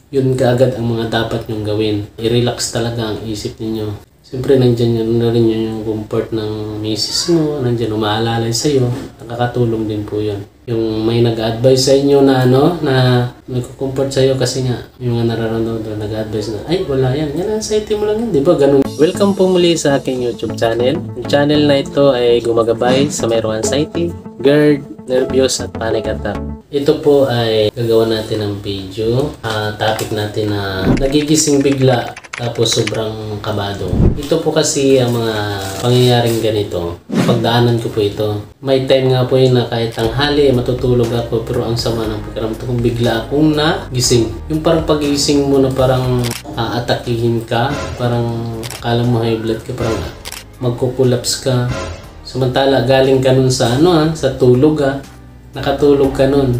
yun kaagad ang mga dapat nyong gawin. I-relax talaga ang isip ninyo. Siyempre, nandyan yun na rin yung comfort ng misis mo, nandyan umaalalay sa'yo, nakakatulong din po yun. Yung may nag-advise sa inyo na may comfort sa'yo kasi nga, yung mga nararamdaman doon, nag-advise na, ay wala yan, yan anxiety mo lang yun, di ba? Ganun. Welcome po muli sa aking YouTube channel. Yung channel na ito ay gumagabay sa mayroong anxiety, GERD, nervyos at panic attack. Ito po ay gagawa natin ng video. Topic natin na nagigising bigla tapos sobrang kabado. Ito po kasi ang mga pangyayaring ganito. Pagdaanan ko po ito. May time nga po yun na kahit tanghali matutulog ako pero ang sama ng pakiramdam ko bigla akong nagising. Yung parang pagising mo na parang aatakihin ka. Parang akala mo high blood ka. Parang magkukulaps ka. Samantala galing ka nun sa sa tulog nakatulog ka nun.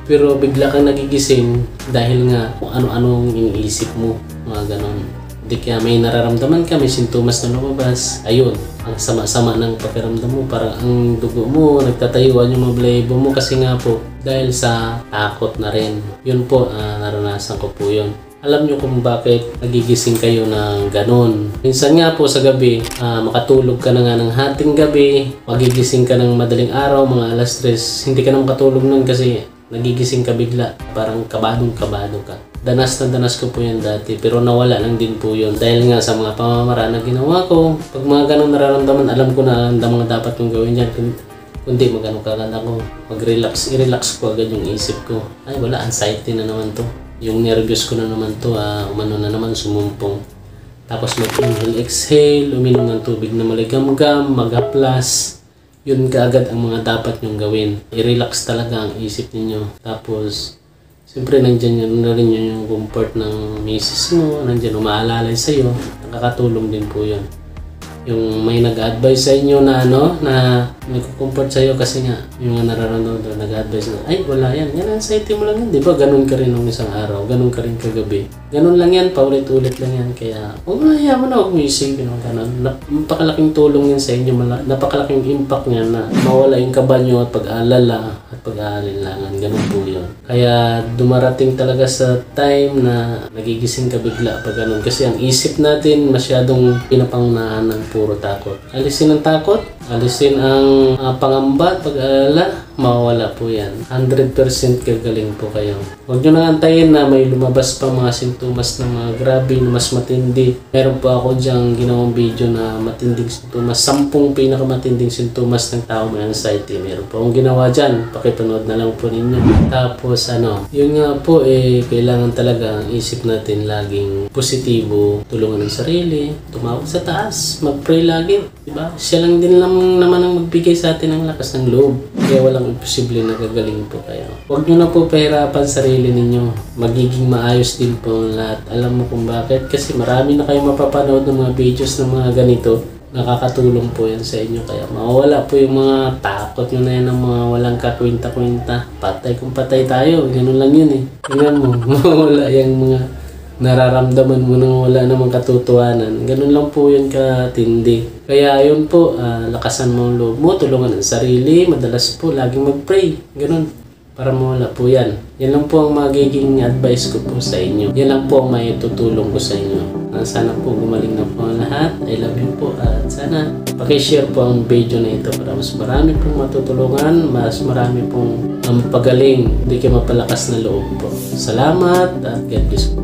Pero bigla kang nagigising dahil nga kung ano-anong iniisip mo, mga ganon. Di kaya may nararamdaman ka, may sintomas na lumabas. Ayun, ang sama-sama ng pakiramdam mo. Parang ang dugo mo, nagtatayuan yung mga balahibo mo kasi nga po dahil sa takot na rin. Yun po, naranasan ko po yun. Alam nyo kung bakit nagigising kayo ng ganon. Minsan nga po sa gabi, makatulog ka na nga ng hating gabi, magigising ka ng madaling araw, mga alas 3, hindi ka na makatulog nun kasi nagigising ka bigla. Parang kabadong-kabado ka. Danas na danas ko po yan dati, pero nawala lang din po yun. Dahil nga sa mga pamamaraan na ginawa ko, pag mga ganon nararamdaman, alam ko na ang mga dapat kong gawin dyan. Kundi magano kagad ako, mag-relax, i-relax ko agad yung isip ko. Ay wala, anxiety na naman to. Yung nervous ko na naman to, umano na naman, sumumpong. Tapos mag-inhale, exhale, uminom ng tubig na maligamgam, mag-haplas. Yun kaagad ang mga dapat nyong gawin. I-relax talaga ang isip ninyo. Tapos, siyempre nandyan yun na rin yung comfort ng misis mo, nandyan umaalalay sa'yo, nakakatulong din po yun. Yung may nag-advise sa inyo na may comfort sa'yo kasi nga yung nararamdaman doon, nag-advise na, ay wala yan, yan anxiety mo lang yan, di ba? Ganun ka rin ng isang araw, ganun ka rin kagabi. Ganun lang yan, paulit-ulit lang yan, kaya huwag mahaya mo na, huwag mo isipin ng ganun. Napakalaking tulong yan sa inyo, napakalaking impact niya na mawala yung kaba nyo at pag-aalala at pag-aalinlangan, ganun po yun. Kaya dumarating talaga sa time na nagigising ka bigla pag ganun, kasi ang isip natin masyadong pinapangnahan ng puro takot. Alisin ang takot, alisin ang pangamba at pag-aalala, mawawala po yan. 100% gagaling po kayo. Huwag nyo nang antayin na may lumabas pa mga sintomas na mga grabe na mas matindi. Meron po ako dyang ginawang video na matinding sintomas, 10 pinakamatinding sintomas ng tao may anxiety. Meron po akong ginawa dyan, pakipanood na lang po ninyo. Tapos yun nga po kailangan talaga ang isip natin laging positibo, tulungan ng sarili, tumawag sa taas, mag-pray lagi, diba? Siya lang din naman ang magbigay sa atin ng lakas ng loob. Kaya walang imposible na gagaling po kayo. Huwag nyo na po pahirapan sarili ninyo. Magiging maayos din po ang lahat. Alam mo kung bakit? Kasi marami na kayong mapapanood ng mga videos ng mga ganito. Nakakatulong po yan sa inyo. Kaya mawawala po yung mga takot nyo na yan ng mga walang kakwinta-kwinta. Patay kung patay tayo. Ganun lang yun Tingnan mo, mawawala yung mga nararamdaman mo nang wala namang katotohanan. Ganun lang po yun katindi. Kaya yun po, lakasan mo ang loob mo, tulungan ang sarili, madalas po laging mag-pray. Ganun, para mawala po yan. Yan lang po ang magiging advice ko po sa inyo. Yan lang po ang may tutulong ko sa inyo. Sana po gumaling na po ang lahat. I love you po at sana pakishare po ang video na ito para mas marami pong matutulungan, mas marami pong pagaling, hindi kayo mapalakas na loob po. Salamat at God bless po.